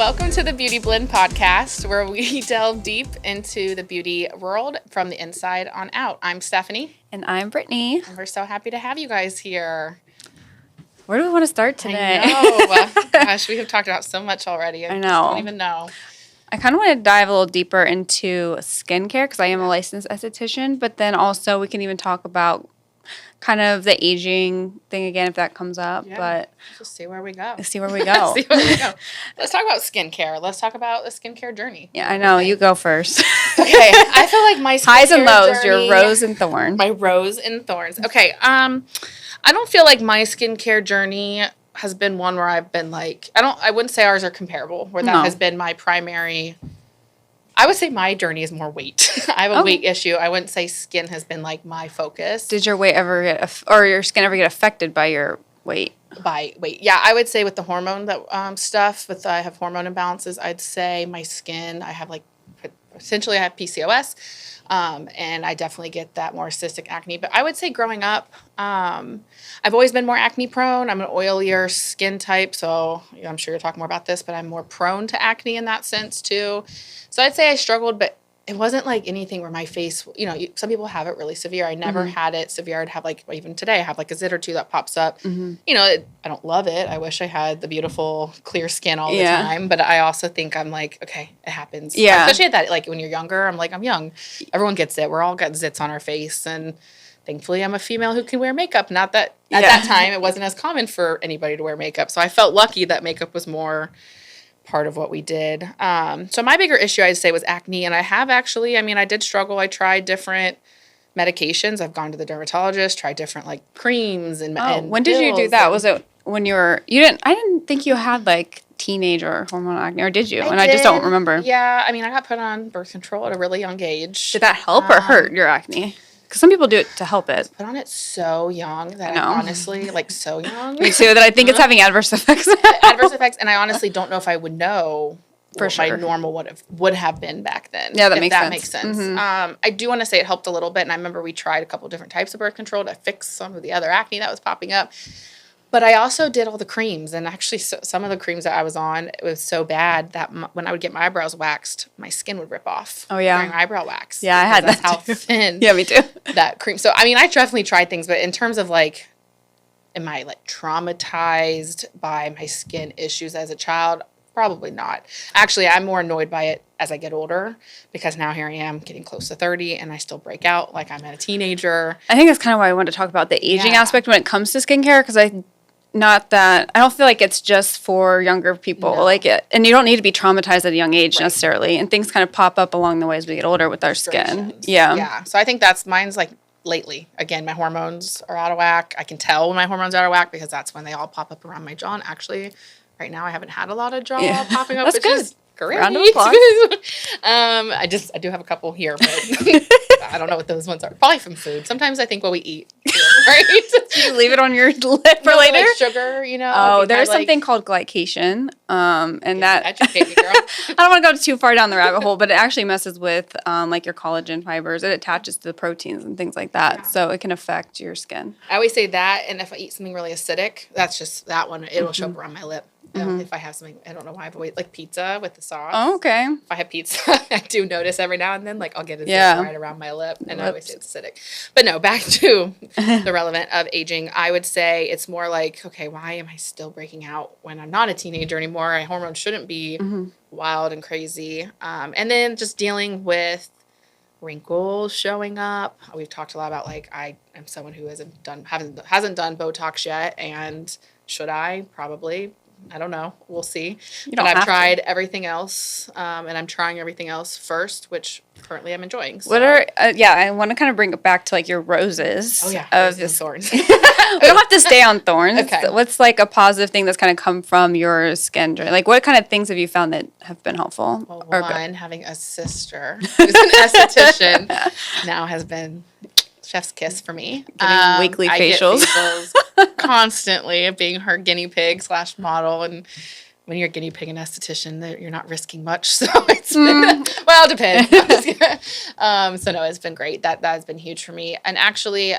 Welcome to the Beauty Blend podcast, where we delve deep into the beauty world from the inside on out. I'm Stephanie. And I'm Brittany. And we're so happy to have you guys here. Where do we want to start today? I know. Gosh, we have talked about so much already. I know. I don't even know. I kind of want to dive a little deeper into skincare because I am a licensed esthetician, but then also we can even talk about kind of the aging thing again if that comes up. Yeah. But just see where we go. See where we go. Let's talk about skincare. Let's talk about the skincare journey. Yeah, I know. Okay. You go first. Okay. I feel like my skincare highs and lows, journey, your rose and thorn. My rose and thorns. Okay. I don't feel like my skincare journey has been one where I've been like, I wouldn't say ours are comparable, where that has been my primary. I would say my journey is more weight. I have a weight issue. I wouldn't say skin has been like my focus. Did your weight ever get, or your skin ever get affected by your weight? By weight. Yeah, I would say with the hormone stuff, I have hormone imbalances, I'd say my skin, I have essentially I have PCOS. And I definitely get that more cystic acne. But I would say growing up, I've always been more acne prone. I'm an oilier skin type, so I'm sure you'll talk more about this, but I'm more prone to acne in that sense too. So I'd say I struggled, but it wasn't like anything where my face, some people have it really severe. I never had it severe. I'd have even today, I have a zit or two that pops up. Mm-hmm. I don't love it. I wish I had the beautiful clear skin all the time, but I also think I'm okay, it happens. Yeah. Especially at that, when you're younger, I'm young. Everyone gets it. We're all got zits on our face, and thankfully I'm a female who can wear makeup. Not that at that time it wasn't as common for anybody to wear makeup. So I felt lucky that makeup was more part of what we did. So my bigger issue, I'd say, was acne. And I have actually, I did struggle. I tried different medications. I've gone to the dermatologist, tried different creams and when did you do that? Was it when I didn't think you had teenage or hormonal acne, or did you? I just don't remember. Yeah. I got put on birth control at a really young age. Did that help or hurt your acne? Because some people do it to help it. Put on it so young that I honestly, so young. Me too, that I think it's having adverse effects. Adverse effects, and I honestly don't know if I would know what my normal would have been back then. Yeah, that makes sense. Mm-hmm. I do want to say it helped a little bit, and I remember we tried a couple different types of birth control to fix some of the other acne that was popping up. But I also did all the creams, and actually some of the creams that I was on, it was so bad that when I would get my eyebrows waxed, my skin would rip off. Oh, yeah. During eyebrow wax. Yeah, I had that how thin. Yeah, me too. That cream. So, I definitely tried things, but in terms of am I traumatized by my skin issues as a child? Probably not. Actually, I'm more annoyed by it as I get older, because now here I am getting close to 30 and I still break out like I'm a teenager. I think that's kind of why I wanted to talk about the aging aspect when it comes to skincare, because I don't feel like it's just for younger people. No. And you don't need to be traumatized at a young age necessarily. And things kind of pop up along the way as we get older with our skin. Yeah. Yeah. So I think mine's lately. Again, my hormones are out of whack. I can tell when my hormones are out of whack because that's when they all pop up around my jaw. And actually, right now I haven't had a lot of jaw popping up. That's which good. Is great. Round of applause. I do have a couple here, but I don't know what those ones are. Probably from food. Sometimes I think what we eat, right? Do you leave it on your lip for later? Sugar, Oh, there's something called glycation, and that educate me, girl. I don't want to go too far down the rabbit hole, but it actually messes with your collagen fibers. It attaches to the proteins and things like that, so it can affect your skin. I always say that, and if I eat something really acidic, that's just that one. It'll show up around my lip. If I have something, I don't know why, but pizza with the sauce. Oh, okay. If I have pizza, I do notice every now and then, I'll get a zit right around my lip, and I always say it's acidic. But no, back to the relevant of aging. I would say it's more okay, why am I still breaking out when I'm not a teenager anymore? My hormones shouldn't be wild and crazy. And then just dealing with wrinkles showing up. We've talked a lot about I am someone who hasn't done Botox yet, and should I? Probably. I don't know. We'll see. But I've tried everything else, and I'm trying everything else first, which currently I'm enjoying. So. What are, I want to kind of bring it back to your roses. Oh, yeah. Of roses and thorns. We don't have to stay on thorns. Okay. What's a positive thing that's kind of come from your skin journey? What kind of things have you found that have been helpful? Well, one, having a sister who's an esthetician now has been chef's kiss for me. Getting weekly facials. I get facials constantly, being her guinea pig / model. And when you're a guinea pig and esthetician, you're not risking much. So it's been, well, it depends. So no, it's been great. That has been huge for me. And actually,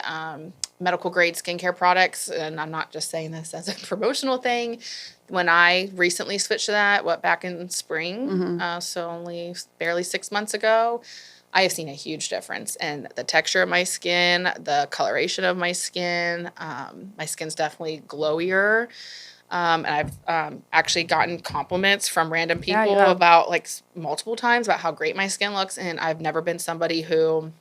medical grade skincare products, and I'm not just saying this as a promotional thing, when I recently switched to that, back in spring, Mm-hmm. so only barely 6 months ago, I have seen a huge difference in the texture of my skin, the coloration of my skin. My skin's definitely glowier. And I've actually gotten compliments from random Yeah, you people have. about like multiple times about how great my skin looks. And I've never been somebody who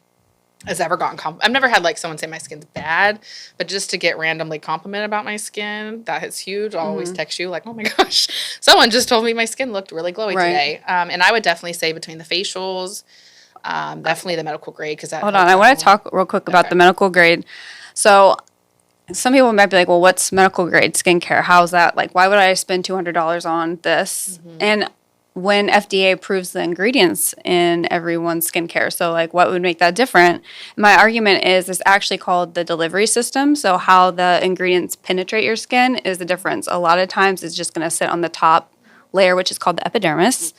has ever gotten I've never had like someone say my skin's bad, but just to get randomly complimented about my skin, that is huge. I'll always Mm-hmm. text you like, oh my gosh, someone just told me my skin looked really glowy Right. today. And I would definitely say between the facials, definitely the medical grade because that Hold on, helps I want out. to talk real quick about Okay. the medical grade. So some people might be like, well, what's medical grade skincare? How's that? Like, why would I spend $200 on this? And when FDA approves the ingredients in everyone's skincare, so like, what would make that different? My argument is it's actually called the delivery system. So how the ingredients penetrate your skin is the difference. A lot of times it's just going to sit on the top layer, which is called the epidermis.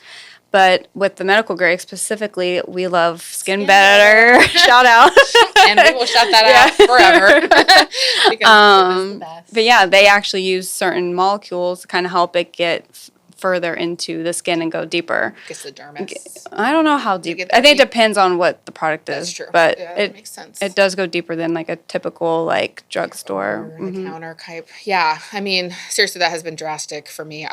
But with the medical grade specifically, we love Skin Better. Shout out. And we will shout that Yeah. out forever because it is the best. But yeah, they actually use certain molecules to kind of help it get further into the skin and go deeper. Gets the dermis. I don't know how deep. get I think it that deep? depends on what the product That's is. true. But Yeah, that makes sense. it does go deeper than like a typical like drugstore. Or the counter type. Yeah, I mean, seriously, that has been drastic for me.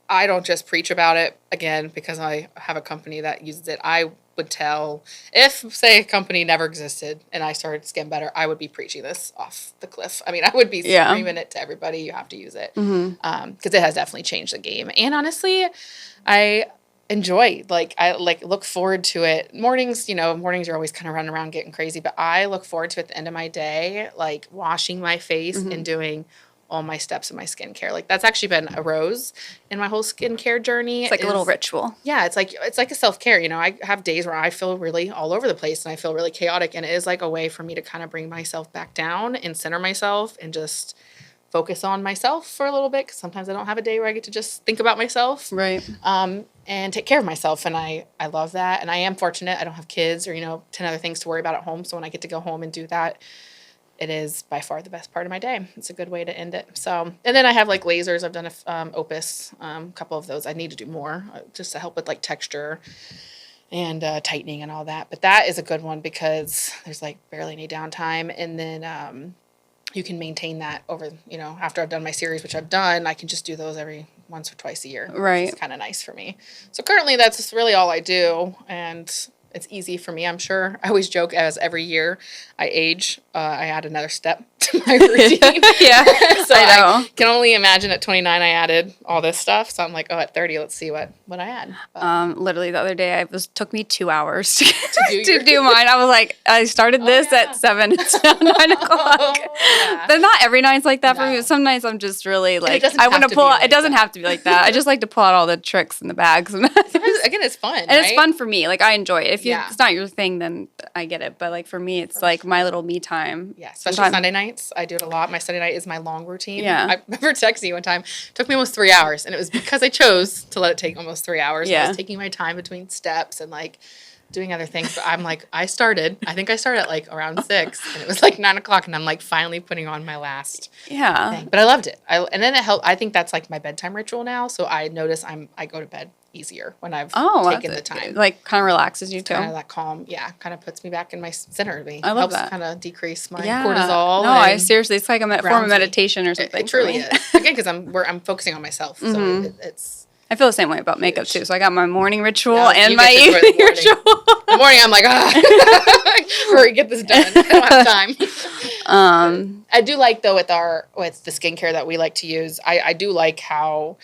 I don't just preach about it again because I have a company that uses it. I would tell if say a company never existed and I started Skin Better, I would be preaching this off the cliff. I mean, I would be Yeah. screaming it to everybody. You have to use it because it has definitely changed the game. And honestly, I enjoy I look forward to it. Mornings, mornings are always kind of running around getting crazy, but I look forward to at the end of my day, like washing my face and doing all my steps of my skincare. Like that's actually been a rose in my whole skincare journey. It's like a little ritual. Yeah, it's like a self-care. I have days where I feel really all over the place and I feel really chaotic, and it is like a way for me to kind of bring myself back down and center myself and just focus on myself for a little bit, because sometimes I don't have a day where I get to just think about myself. Right. And take care of myself. And I love that. And I am fortunate. I don't have kids or, 10 other things to worry about at home. So when I get to go home and do that, it is by far the best part of my day. It's a good way to end it. So, and then I have like lasers. I've done a Opus, a couple of those. I need to do more just to help with like texture and tightening and all that. But that is a good one because there's like barely any downtime. And then you can maintain that over, after I've done my series, which I've done, I can just do those every once or twice a year. Right. It's kind of nice for me. So currently that's really all I do. And it's easy for me, I'm sure. I always joke as every year I age, I add another step to my routine. Yeah, So I know. I can only imagine at 29 I added all this stuff. So I'm like, at 30, let's see what I add. But Literally the other day, took me 2 hours to do do mine. I was like, I started this yeah. at 7. It's now 9 o'clock. yeah. But not every night's like that for No. me. Some nights I'm just really like, doesn't I have want to to pull be out. like It doesn't that. have to be like that. I just like to pull out all the tricks in the bags. And Again, it's fun. it's fun for me. Like I enjoy it. If Yeah. it's not your thing, then I get it. But like for me, it's like my little me time. Yeah, especially Sometimes- Sunday nights. I do it a lot. My Sunday night is my long routine. Yeah. I remember texting you one time. It took me almost 3 hours, and it was because I chose to let it take almost 3 hours. I Yeah. was taking my time between steps and like doing other things. But I'm like, I started at like around 6, and it was like 9 o'clock, and I'm like finally putting on my last Yeah. thing. But I loved it. And then it helped. I think that's like my bedtime ritual now. So I notice I go to bed easier when I've taken the time. Like kind of relaxes you too. Kind of that calm, kind of puts me back in my center. I love helps that. kind of decrease my Yeah. cortisol. No, I and seriously, it's like a form of grounds me. meditation or something. It for truly me. is. Again, because I'm focusing on myself, so it's I feel the same way about makeup too. So I got my morning ritual Yeah, and you my get to enjoy the evening morning. ritual. the morning. I'm like, hurry, get this done. I don't have time. I do like though with the skincare that we like to use. I do like how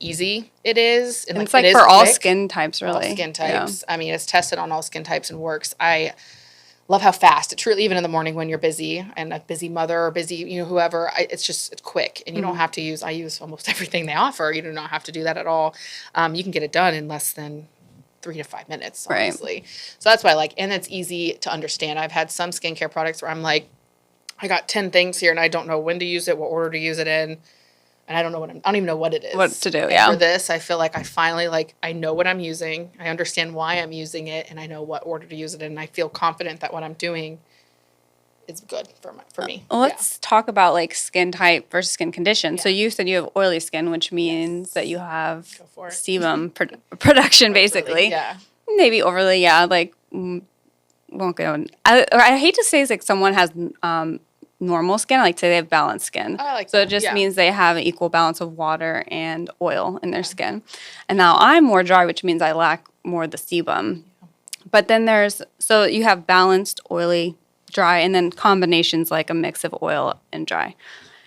easy it is, And like, it's like it is for all quick. skin types, really. All skin Yeah. types. I mean, it's tested on all skin types and works. I love how fast it truly, even in the morning when you're busy and a busy mother or busy, whoever, it's quick and you don't have to I use almost everything they offer. You do not have to do that at all. You can get it done in less than 3 to 5 minutes, Right. honestly. So that's why I like, and it's easy to understand. I've had some skincare products where I'm like, I got 10 things here and I don't know when to use it, what order to use it in. And I don't even know what it is. What to do, And yeah. for this, I feel like I finally, I know what I'm using. I understand why I'm using it, and I know what order to use it in. And I feel confident that what I'm doing is good for me. Well, let's talk about like skin type versus skin condition. So Yeah. you said you have oily skin, which means that you have Go for it. sebum production, basically. Yeah. Maybe overly, yeah. Like, won't go. I hate to say it's like someone has normal skin. I like to say they have balanced skin. I like so that. it just Yeah. means they have an equal balance of water and oil in their skin. And now I'm more dry, which means I lack more of the sebum. But then so you have balanced, oily, dry, and then combinations like a mix of oil and dry.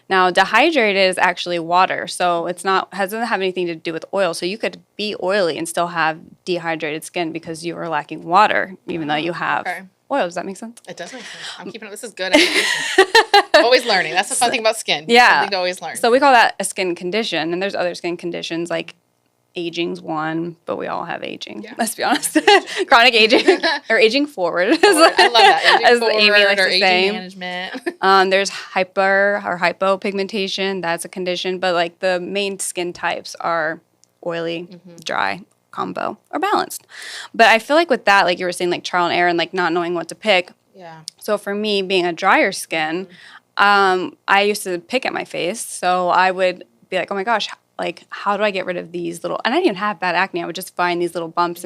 Now, dehydrated is actually water, so doesn't have anything to do with oil. So you could be oily and still have dehydrated skin because you are lacking water, even though you have oil. Does that make sense? It does make sense. I'm keeping up. This is good. Always learning. That's the fun thing about skin. Yeah. Something to always learn. So we call that a skin condition, and there's other skin conditions like aging's one, but we all have aging. Yeah. Let's be honest. Chronic aging or aging forward. I love that. Aging as forward Amy likes or to aging say. management. There's hyper or hypopigmentation. That's a condition, but like the main skin types are oily, dry, combo, or balanced. But I feel like with that, like you were saying, like trial and error and like not knowing what to pick. Yeah. So for me, being a drier skin, I used to pick at my face. So I would be like, oh my gosh, like, how do I get rid of these little, and I didn't even have bad acne. I would just find these little bumps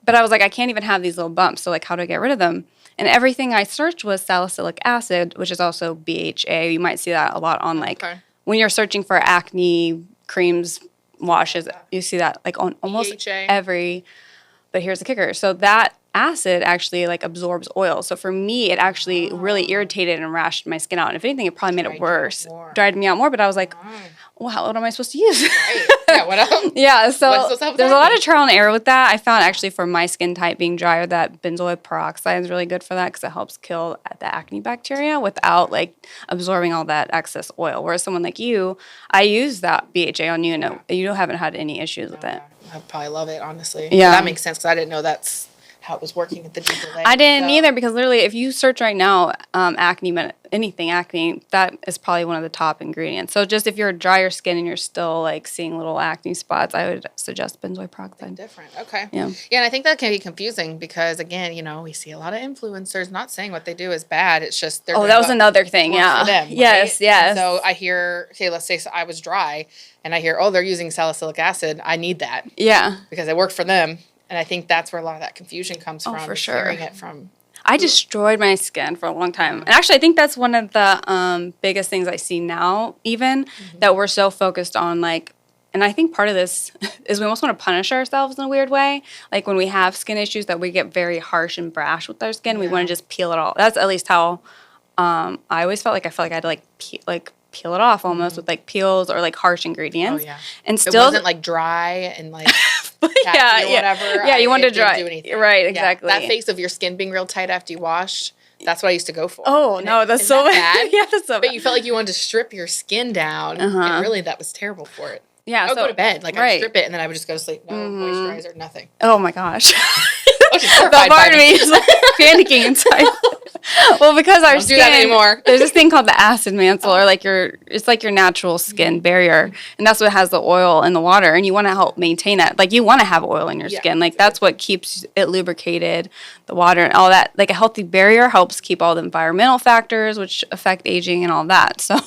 but I was like, I can't even have these little bumps. So like, how do I get rid of them? And everything I searched was salicylic acid, which is also BHA. You might see that a lot on like, when you're searching for acne creams, washes, you see that like on almost BHA. But here's the kicker. So that acid actually like absorbs oil. So for me, it actually really irritated and rashed my skin out. And if anything, it probably made it worse. Dried me out more. But I was like, well, what am I supposed to use? Right. Yeah, what else? Yeah, so there's a lot of trial and error with that. I found actually for my skin type being drier that benzoyl peroxide is really good for that because it helps kill the acne bacteria without like absorbing all that excess oil. Whereas someone like you, I use that BHA on you and you haven't had any issues with it. I probably love it, honestly. Yeah. That makes sense because I didn't know that's how it was working at the deeper layer. I didn't either because literally if you search right now anything acne, that is probably one of the top ingredients. So just if you're drier skin and you're still like seeing little acne spots, I would suggest benzoyl peroxide. Different. Okay. Yeah. Yeah, and I think that can be confusing because again, we see a lot of influencers not saying what they do is bad. It's just they're that was another thing. Yeah. For them, yes. right? Yes. So I hear, okay, let's say I was dry and I hear, they're using salicylic acid. I need that. Yeah. Because it worked for them. And I think that's where a lot of that confusion comes from. For sure. Hearing it from. I destroyed my skin for a long time. And actually, I think that's one of the biggest things I see now, even that we're so focused on, like, and I think part of this is we almost want to punish ourselves in a weird way. Like when we have skin issues that we get very harsh and brash with our skin, we want to just peel it all. That's at least how I always felt like I had to peel it off almost with like peels or like harsh ingredients. Oh, yeah. And still it wasn't like dry and like yeah, whatever. Yeah, you want to dry. Do anything. Right, exactly. Yeah. That face of your skin being real tight after you wash, that's what I used to go for. Oh, and no, that's so bad. Yeah, that's so bad. But you felt like you wanted to strip your skin down, and really that was terrible for it. Yeah, I would go to bed, like I'd strip it, and then I would just go to sleep. No moisturizer, nothing. Oh my gosh. The part of me is like panicking inside. Well, because our skin, do that anymore. There's this thing called the acid mantle, or like it's like your natural skin barrier, and that's what has the oil and the water, and you want to help maintain that. Like you want to have oil in your skin, like that's what keeps it lubricated, the water and all that. Like a healthy barrier helps keep all the environmental factors which affect aging and all that. So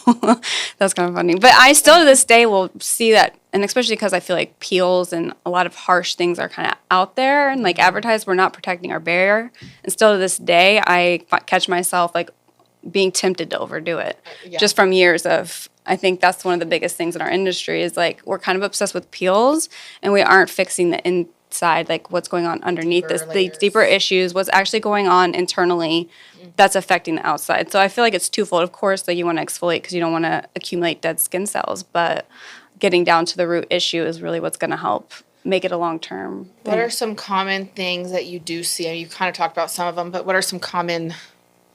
that's kind of funny. But I still to this day will see that. And especially because I feel like peels and a lot of harsh things are kind of out there and like advertised, we're not protecting our barrier. And still to this day, I catch myself like being tempted to overdo it just from years of, I think that's one of the biggest things in our industry is like we're kind of obsessed with peels and we aren't fixing the inside, like what's going on underneath the deeper issues, what's actually going on internally that's affecting the outside. So I feel like it's twofold. Of course, like you want to exfoliate because you don't want to accumulate dead skin cells, but getting down to the root issue is really what's going to help make it a long-term thing. What are some common things that you do see? I mean, you kind of talked about some of them, but what are some common, I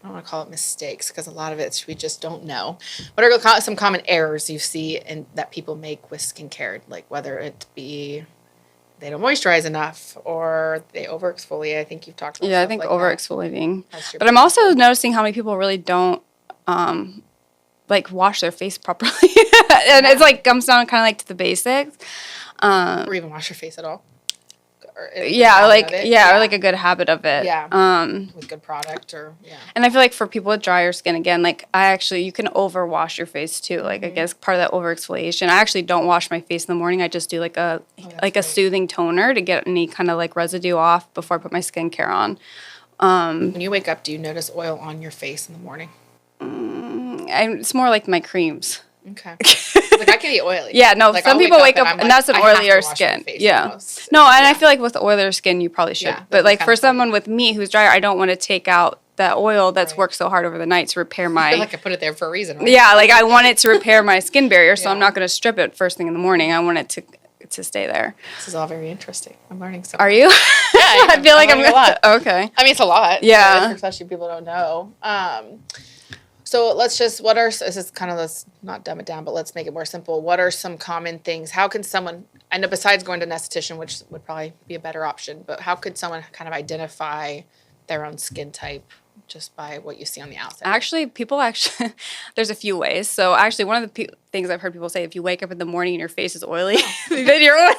don't want to call it mistakes because a lot of it we just don't know. What are some common errors you see and that people make with skincare? Like whether it be they don't moisturize enough or they over-exfoliate. I think you've talked about I think like over-exfoliating. But I'm also noticing how many people really don't like wash their face properly. And it's like comes down kind of like to the basics. Or even wash your face at all. Yeah, like yeah, or like a good habit of it. with good product or And I feel like for people with drier skin, again, like you can overwash your face too. Like I guess part of that over exfoliation. I actually don't wash my face in the morning. I just do like a great. soothing toner to get any kind of like residue off before I put my skincare on. When you wake up, do you notice oil on your face in the morning? It's more like my creams. Okay. Like I can be oily. Yeah, no, like, some people wake up and that's an oilier skin. Yeah. Almost. No, and I feel like with oilier skin, you probably should. Yeah, but like for of someone with me who's drier, I don't want to take out that oil that's Right. worked so hard over the night to repair I my. feel like I put it there for a reason. Right? Yeah, like I want it to repair my skin barrier, so I'm Yeah. not going to strip it first thing in the morning. I want it to stay there. This is all very interesting. I'm learning so much. Are you? Yeah, I feel like I'm learning a lot. Okay. I mean, it's a lot. Yeah. So especially people don't know. So let's just, this is kind of, let's not dumb it down, but let's make it more simple. What are some common things? How can someone, I know besides going to an esthetician, which would probably be a better option, but how could someone kind of identify their own skin type just by what you see on the outside? Actually, there's a few ways. So actually, one of the things I've heard people say, if you wake up in the morning and your face is oily, then you're oily.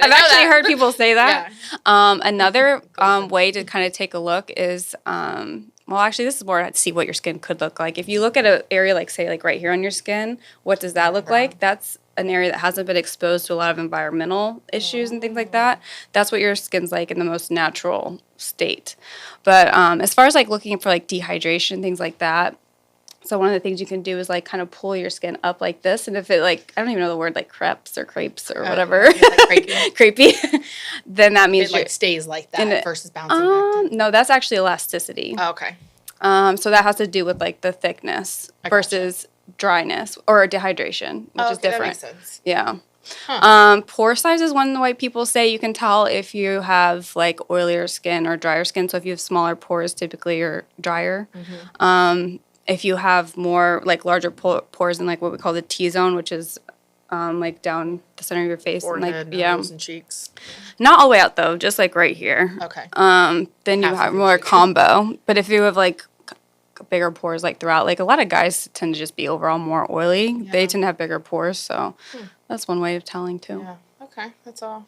I've actually heard people say that. Yeah. Another way to kind of take a look is, well, actually, this is more to see what your skin could look like. If you look at an area like, say, like right here on your skin, what does that look like? That's an area that hasn't been exposed to a lot of environmental issues and things like that. That's what your skin's like in the most natural state. But as far as like looking for like dehydration, things like that, so one of the things you can do is like kind of pull your skin up like this, and if it like, I don't even know the word, like crepes or whatever, like crepey, then that means it like stays like that versus bouncing back. No, that's actually elasticity. Oh, okay. So that has to do with like the thickness versus dryness or dehydration, which is different. That makes sense. Yeah. Huh. Pore size is one way people say you can tell if you have like oilier skin or drier skin. So if you have smaller pores, typically you're drier. If you have more like larger pores in like what we call the T-zone, which is like down the center of your face, Forehead, and like nose, and cheeks. Not all the way out though, just like right here. Okay. Then you have more combo. But if you have like bigger pores like throughout, like a lot of guys tend to just be overall more oily. Yeah. They tend to have bigger pores, so that's one way of telling too. Yeah. Okay. That's all.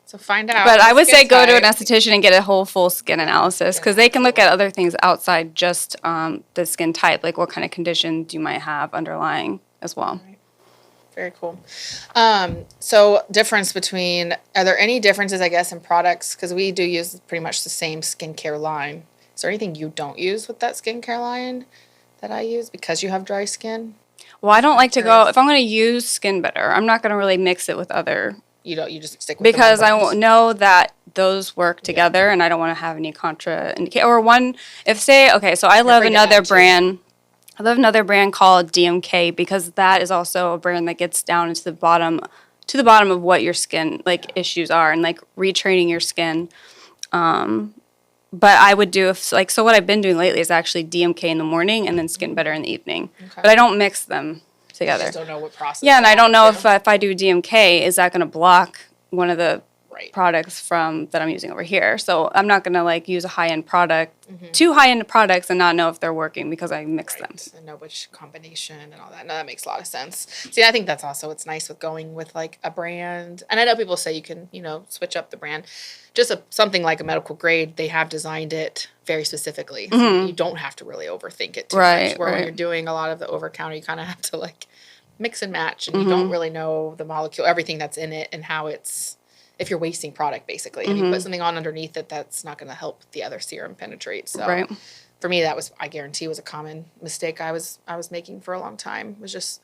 So find out. But I would say go to an esthetician and get a whole full skin analysis because they can look at other things outside just the skin type, like what kind of conditions you might have underlying as well. Right. Very cool. So are there any differences, I guess, in products? Because we do use pretty much the same skincare line. Is there anything you don't use with that skincare line that I use because you have dry skin? Well, I don't like to go, if I'm going to use Skin Better, I'm not going to really mix it with other. You just stick with because I won't know that those work together and I don't want to have any contraindication. Or one, so I love another brand. I love another brand called DMK because that is also a brand that gets down into the bottom of what your skin issues are and like retraining your skin. But I would do so what I've been doing lately is actually DMK in the morning and then Skin Better in the evening. Okay. But I don't mix them together. You just don't know what process. Yeah, and I don't know if I do DMK, is that going to block one of the products that I'm using over here? So I'm not going to use a high-end product, two high-end products, and not know if they're working because I mix them. And know which combination and all that. No, that makes a lot of sense. See, I think that's also what's nice with going with a brand. And I know people say you can, switch up the brand. Just something like a medical grade, they have designed it very specifically. So you don't have to really overthink it too much. Where when you're doing a lot of the over-counter, you kind of have to mix and match, and you don't really know the molecule, everything that's in it, and how it's. If you're wasting product, basically, and you put something on underneath it, that's not going to help the other serum penetrate. So, for me, I guarantee, was a common mistake I was making for a long time. Just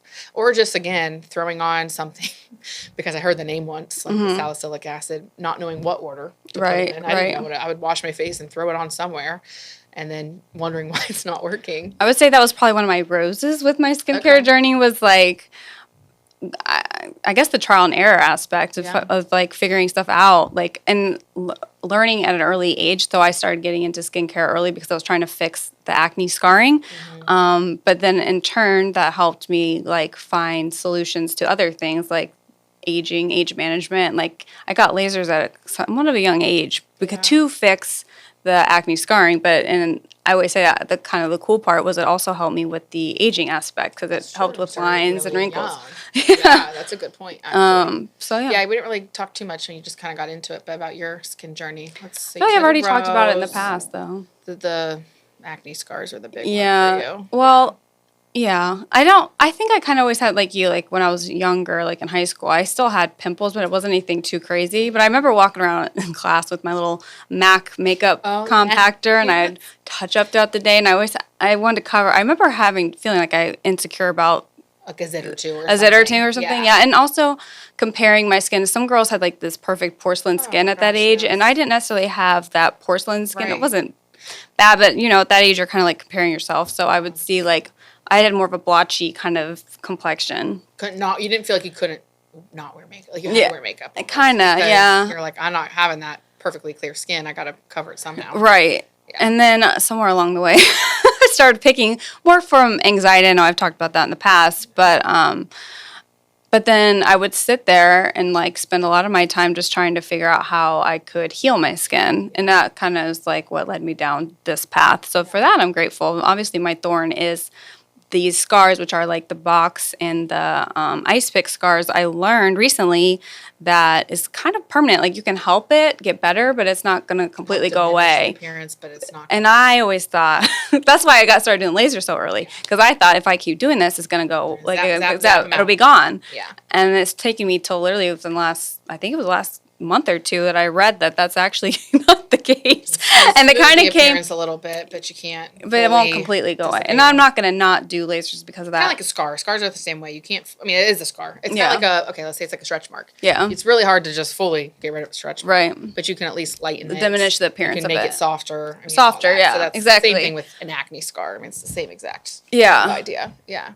again throwing on something because I heard the name once, like the salicylic acid, not knowing what order to put it in. I didn't know what I would wash my face and throw it on somewhere, and then wondering why it's not working. I would say that was probably one of my roses with my skincare journey was I guess the trial and error aspect of figuring stuff out, and learning at an early age. So I started getting into skincare early because I was trying to fix the acne scarring. But then in turn, that helped me find solutions to other things like age management. I got lasers at somewhat of a young age to fix the acne scarring, but and I always say that the kind of the cool part was it also helped me with the aging aspect because it helped with lines and wrinkles. Yeah, that's a good point. Actually. So yeah. Yeah, we didn't really talk too much, and you just kind of got into it. But about your skin journey, let's see. I feel like I've already talked about it in the past, though. The acne scars are the big one for you. Well, yeah. I think I kind of always had, like you, like when I was younger, like in high school, I still had pimples, but it wasn't anything too crazy. But I remember walking around in class with my little MAC makeup compactor, and I'd touch up throughout the day, and I wanted to cover. I remember feeling like I insecure about like a zit or two or something. Yeah. And also comparing my skin. Some girls had like this perfect porcelain skin at that age, and I didn't necessarily have that porcelain skin. It wasn't bad, but at that age, you're kind of like comparing yourself. So I would see like I had more of a blotchy kind of complexion. You didn't feel like you couldn't not wear makeup. Like you had to wear makeup. Kind of, yeah. You're like, I'm not having that perfectly clear skin. I got to cover it somehow. Right. Yeah. And then somewhere along the way, I started picking more from anxiety. I know I've talked about that in the past, but then I would sit there and like spend a lot of my time just trying to figure out how I could heal my skin. And that kind of is like what led me down this path. So for that, I'm grateful. Obviously, my thorn is these scars, which are like the box and the ice pick scars. I learned recently that is kind of permanent. Like you can help it get better, but it's not going to completely go away. Appearance, but it's not. And I always thought that's why I got started doing laser so early, because I thought if I keep doing this, it's going to go it'll be gone. Yeah. And it's taken me till literally within I think it was the last month or two that I read that that's actually not the case. And it kind of came a little bit, but you can't. But it won't completely go away. And I'm not going to not do lasers because of that. Kind of like a scar. Scars are the same way. You can't. I mean, it is a scar. It's not like let's say it's like a stretch mark. Yeah. It's really hard to just fully get rid of a stretch mark. Right. But you can at least lighten it. Diminish the appearance of it. You can make it softer. Softer, yeah. So that's exactly. the same thing with an acne scar. I mean, it's the same exact idea. Yeah.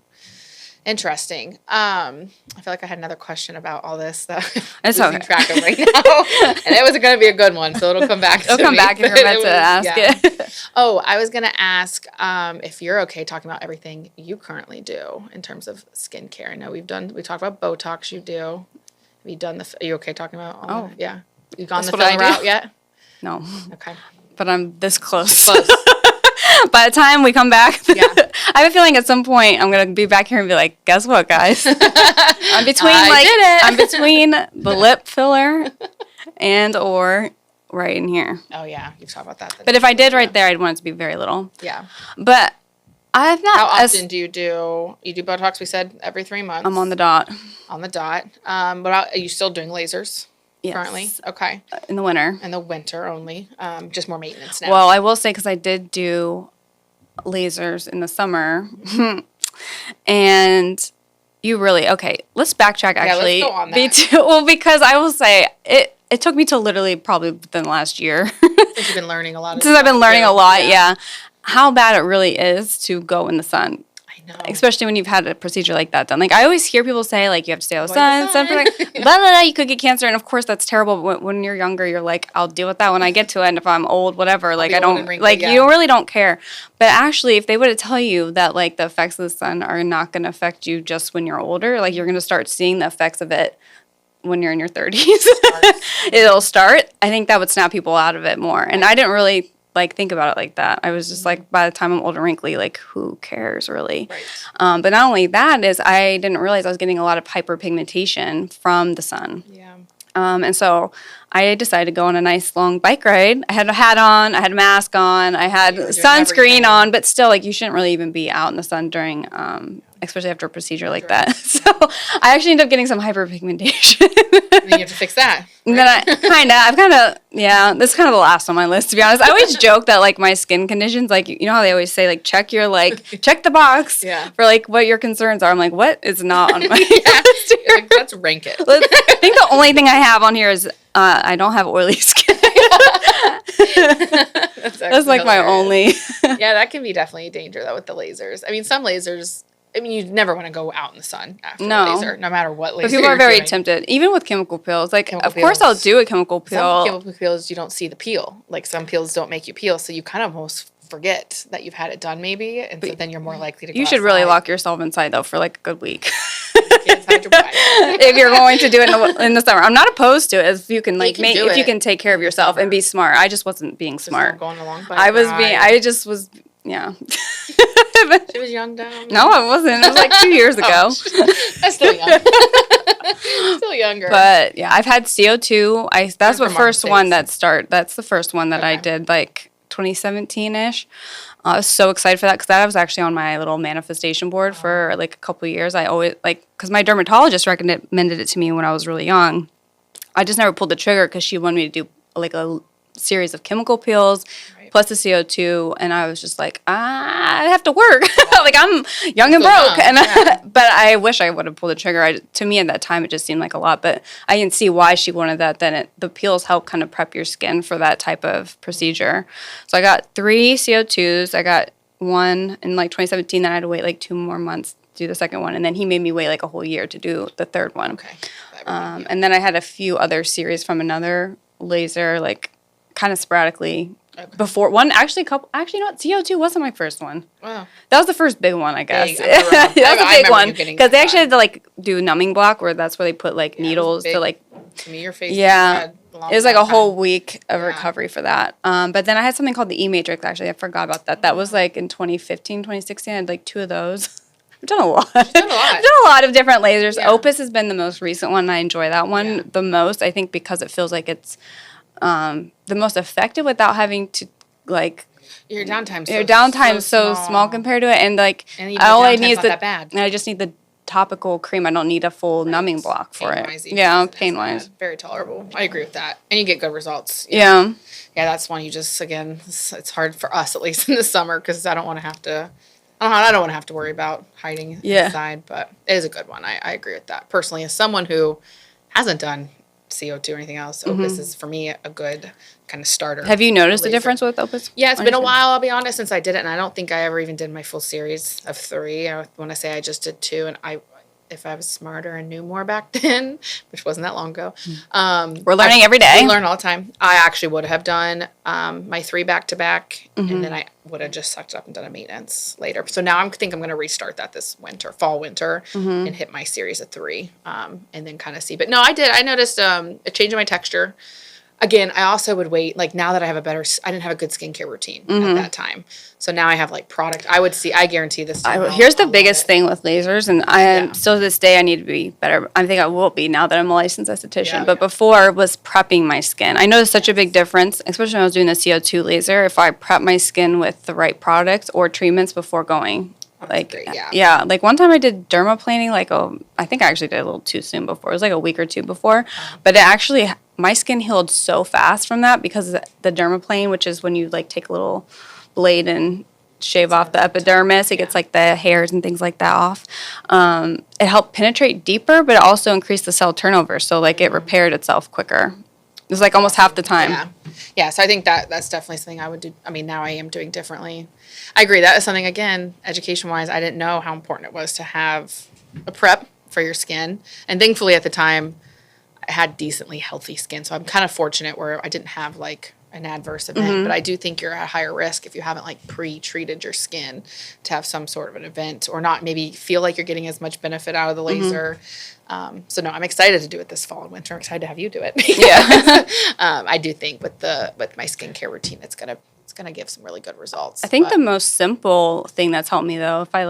Interesting. I feel like I had another question about all this that I'm losing track of right now. And it wasn't going to be a good one, so it'll come back to me. It'll come back if you're meant to ask it. Oh, I was going to ask if you're okay talking about everything you currently do in terms of skincare. I know we talked about Botox you do. Have you done are you okay talking about all that? Yeah. You gone the filler route yet? No. Okay. But I'm this close. By the time we come back, I have a feeling at some point I'm gonna be back here and be like, "Guess what, guys? I'm between the lip filler or right in here." Oh yeah, you've talked about that. But if I did right there, I'd want it to be very little. Yeah. But I've not. How often do you do? You do Botox? We said every 3 months. I'm on the dot. On the dot. Are you still doing lasers? Yes. Currently? Okay. In the winter. In the winter only. Just more maintenance now. Well, I will say, because I did do lasers in the summer. And you really, let's backtrack actually. Yeah, let's go on that. Well, because I will say, it took me till literally probably within the last year. Since you've been learning a lot. Since I've been learning a lot, yeah. How bad it really is to go in the sun. No. Especially when you've had a procedure like that done. Like, I always hear people say, like, you have to stay out of the sun, blah, blah, blah, you could get cancer. And, of course, that's terrible. But when you're younger, you're like, I'll deal with that when I get to it. And if I'm old, whatever. Like, I don't, like, you really don't care. But actually, if they would tell you that, like, the effects of the sun are not going to affect you just when you're older, like, you're going to start seeing the effects of it when you're in your 30s. It'll start. I think that would snap people out of it more. And I didn't really think about it like that. I was just like, by the time I'm old and wrinkly, like, who cares really? Right. But not only that is I didn't realize I was getting a lot of hyperpigmentation from the sun. Yeah. And so I decided to go on a nice long bike ride. I had a hat on, I had a mask on, I had sunscreen on, but still, like, you shouldn't really even be out in the sun during, especially after a procedure like that. So I actually ended up getting some hyperpigmentation. And then you have to fix that. And then this is kind of the last on my list, to be honest. I always joke that, like, my skin conditions, like, you know how they always say, like, check the box for, like, what your concerns are. I'm like, what is not on my list here? Like, let's rank it. I think the only thing I have on here is I don't have oily skin. That's like my only. Yeah, that can be definitely a danger, though, with the lasers. I mean, some lasers, you never want to go out in the sun after a laser, no matter what laser. But people are very tempted, even with chemical pills. Like, of course, I'll do a chemical pill. Some chemical pills, you don't see the peel. Like, some pills don't make you peel, so you kind of almost forget that you've had it done, maybe, and so then you're more likely to go You should really lock yourself inside, though, for, like, a good week. Kids hide your body. If you're going to do it in the summer. I'm not opposed to it if you can You can do if you it can take care of yourself and be smart. I just wasn't being Just smart. not going along bike ride. I just was, yeah. She was young, dumb. No, I wasn't. It was like 2 years ago. That's still young. Still younger. But yeah, I've had CO2. That's the from our first one mistakes. that's the first one that I Okay. did like 2017-ish. I was so excited for that because that was actually on my little manifestation board for like a couple of years. I always because my dermatologist recommended it to me when I was really young. I just never pulled the trigger because she wanted me to do like a series of chemical peels Right. plus the CO2, and I was just like, I have to work. Like I'm young and Still broke, young, and yeah. but I wish I would have pulled the trigger. To me at that time, it just seemed like a lot, but I can see why she wanted that. Then the peels help kind of prep your skin for that type of procedure. So I got 3 CO2s. I got one in like 2017. Then I had to wait like 2 more months to do the second one, and then he made me wait like a whole year to do the third one. Okay. That would be- And then I had a few other series from another laser, like kind of sporadically. Okay. Before one, actually, you know what? CO2 wasn't my first one. Wow. That was the first big one, I guess. Big, I remember. That was I a big remember one you getting because they that actually done. had to like do numbing block, where that's where they put like Yeah, it was needles to big. like. To me, your face. Yeah, had long, it was like a long whole time. week of Yeah. recovery for that. But then I had something called the E Matrix. Actually, I forgot about that. That was like in 2015, 2016. I had like 2 of those. I've done a lot. done a lot. I've done a lot of different lasers. Yeah. Opus has been the most recent one. And I enjoy that one Yeah. the most. I think because it feels like it's the most effective without having to like Your downtime's your downtime's so small compared to it, and like And even all the I downtime's need is not the that bad. and I just need the topical cream. I don't need a full numbing block for Pain-wise, it. even Yeah, if it isn't pain wise. bad. Very tolerable. I agree with that. And you get good results. Yeah. Yeah, that's one you just, again, it's hard for us, at least in the summer, because I don't want to have to, I don't want to have to worry about hiding Yeah. inside, but it is a good one. I agree with that. Personally, as someone who hasn't done CO2 or anything else, Opus is, for me, a good kind of starter. Have you noticed a laser. difference with Opus? Yeah, it's on been your a skin? while, I'll be honest, since I did it, and I don't think I ever even did my full series of 3. I want to say I just did 2, and if I was smarter and knew more back then, which wasn't that long ago. We're learning every day. We learn all the time. I actually would have done my 3 back-to-back, Mm-hmm. and then I would have just sucked up and done a maintenance later. So now I think I'm going to restart that this winter, Mm-hmm. and hit my series of 3, and then kind of see. But no, I did. I noticed a change in my texture. Again, I also would wait, like now that I didn't have a good skincare routine at that time. So now I have like product. I guarantee this. Here's the biggest thing with lasers, and Yeah. still to this day I need to be better. I think I will be now that I'm a licensed esthetician. Yeah. But before was prepping my skin. I noticed such a big difference, especially when I was doing the CO2 laser. If I prep my skin with the right products or treatments before going. Like great, yeah. like one time I did dermaplaning, I think I actually did it a little too soon before. It was like a week or 2 before, but it actually my skin healed so fast from that because the dermaplane, which is when you like take a little blade and shave off the epidermis, it gets like the hairs and things like that off. It helped penetrate deeper, but it also increased the cell turnover, so like it repaired itself quicker. It was like almost half the time. Yeah. Yeah. So I think that's definitely something I would do. I mean, now I am doing differently. I agree. That is something, again, education wise, I didn't know how important it was to have a prep for your skin. And thankfully at the time, I had decently healthy skin. So I'm kind of fortunate where I didn't have like an adverse event. But I do think you're at higher risk if you haven't like pre-treated your skin to have some sort of an event or not maybe feel like you're getting as much benefit out of the laser. So no, I'm excited to do it this fall and winter. I'm excited to have you do it. Yeah. I do think with my skincare routine, it's gonna give some really good results. I think the most simple thing that's helped me though, if I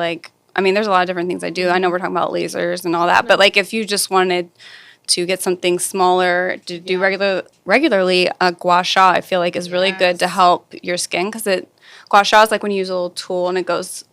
there's a lot of different things I do. I know we're talking about lasers and all that, but like if you just wanted to get something smaller to do regularly, a gua sha I feel like is really good to help your skin because gua sha is like when you use a little tool and it goes,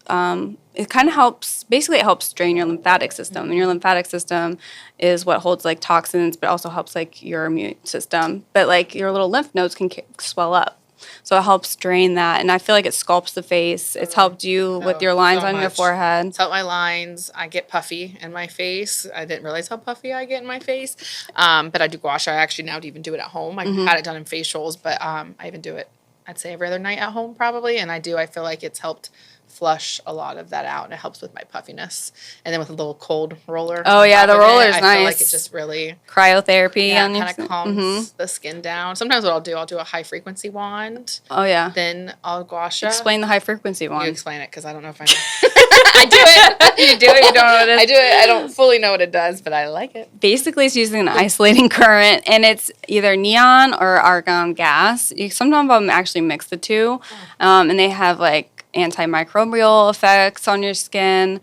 it kind of helps, basically it helps drain your lymphatic system. And your lymphatic system is what holds like toxins, but also helps like your immune system. But like your little lymph nodes can swell up. So it helps drain that. And I feel like it sculpts the face. It's helped you with your lines so on your much. forehead. It's helped my lines. I get puffy in my face. I didn't realize how puffy I get in my face. But I do gua sha. I actually now even do it at home. I had it done in facials, but I even do it, I'd say every other night at home probably. And I feel like it's helped flush a lot of that out and it helps with my puffiness. And then with a little cold roller. Oh, on yeah, top the of it, roller's I feel like nice. it just really Cryotherapy on your kind skin. of calms the skin down. Sometimes what I'll do a high frequency wand. Oh, yeah. Then I'll gua sha. Explain the high frequency You one. explain it because I don't know if I know. I do it. You do it, you don't know what it is. I do it. I don't fully know what it does, but I like it. Basically, it's using an isolating current, and it's either neon or argon gas. Some of them actually mix the two, and they have like antimicrobial effects on your skin.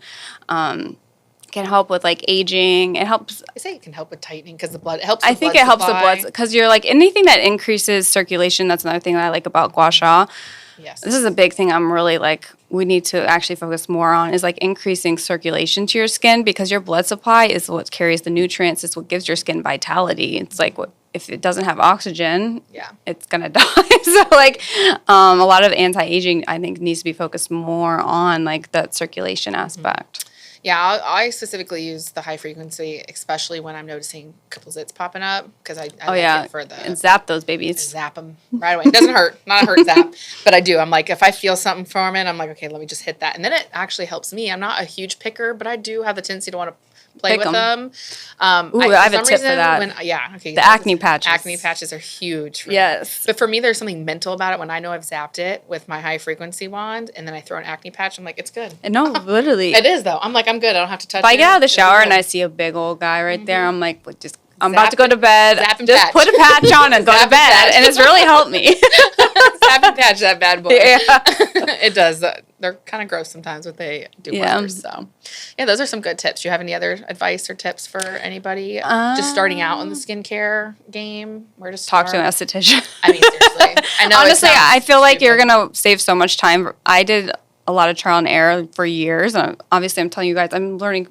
Can help with like aging. It helps. I say it can help with tightening because the blood it helps. I think it helps the blood because you're like anything that increases circulation. That's another thing that I like about gua sha. Yes. This is a big thing I'm really like, we need to actually focus more on is like increasing circulation to your skin because your blood supply is what carries the nutrients. It's what gives your skin vitality. It's like if it doesn't have oxygen, it's going to die. So like a lot of anti-aging, I think, needs to be focused more on like that circulation aspect. Yeah, I specifically use the high frequency, especially when I'm noticing a couple zits popping up because I like it for the and zap those babies. Zap them right away. It doesn't hurt, not a hurt zap, but I do. I'm like, if I feel something forming, I'm like, okay, let me just hit that, and then it actually helps me. I'm not a huge picker, but I do have the tendency to want to play with them. Ooh, I have a tip for that. The acne patches. Acne patches are huge. Yes. But for me, there's something mental about it when I know I've zapped it with my high frequency wand and then I throw an acne patch. I'm like, it's good. No, literally. It is, though. I'm like, I'm good. I don't have to touch it. If I get out of the shower and I see a big old guy right there, I'm like, I'm about to go to bed. Just put a patch on and go to bed. And it's really helped me. Zap and patch that bad boy. Yeah. It does. They're kind of gross sometimes what they do. So, yeah, those are some good tips. Do you have any other advice or tips for anybody just starting out in the skincare game? Where to start? Talk to an esthetician. I mean, seriously. I know. Honestly, I feel like you're going to save so much time. I did a lot of trial and error for years. And obviously, I'm telling you guys, I'm learning.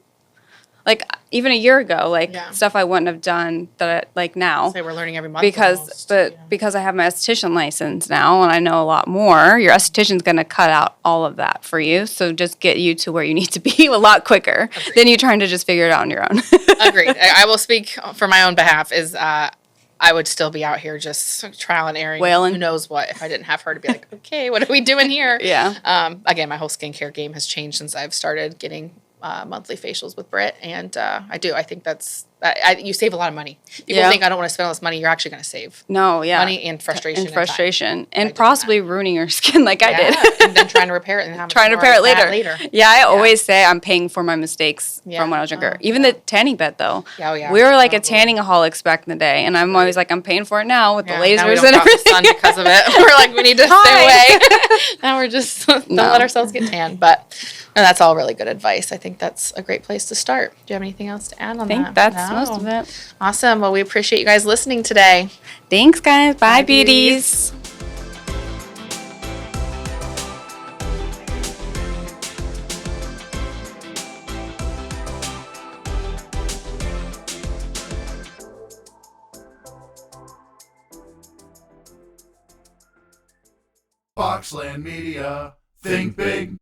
Like, even a year ago, stuff I wouldn't have done that now. Say we're learning every month. Because I have my esthetician license now and I know a lot more, your esthetician's going to cut out all of that for you. So just get you to where you need to be a lot quicker than you trying to just figure it out on your own. Agreed. I will speak for my own behalf is I would still be out here just trial and erroring. Wailing. Who knows what if I didn't have her to be like, okay, what are we doing here? Yeah. Again, my whole skincare game has changed since I've started getting monthly facials with Britt, and I think that's you save a lot of money. People think I don't want to spend all this money. You're actually going to save money and frustration and possibly ruining your skin like I did, and then trying to repair it and have later. Yeah, I always say I'm paying for my mistakes from when I was younger. Even the tanning bed though. We were like a tanning-aholics back in the day, and I'm always like I'm paying for it now with the lasers now we don't and everything. The sun because of it. We're like we need to stay away. Now we're just don't let ourselves get tan, but. And that's all really good advice. I think that's a great place to start. Do you have anything else to add on that? I think that's most of it. Awesome. Well, we appreciate you guys listening today. Thanks, guys. Bye beauties. Boxland Media. Think big.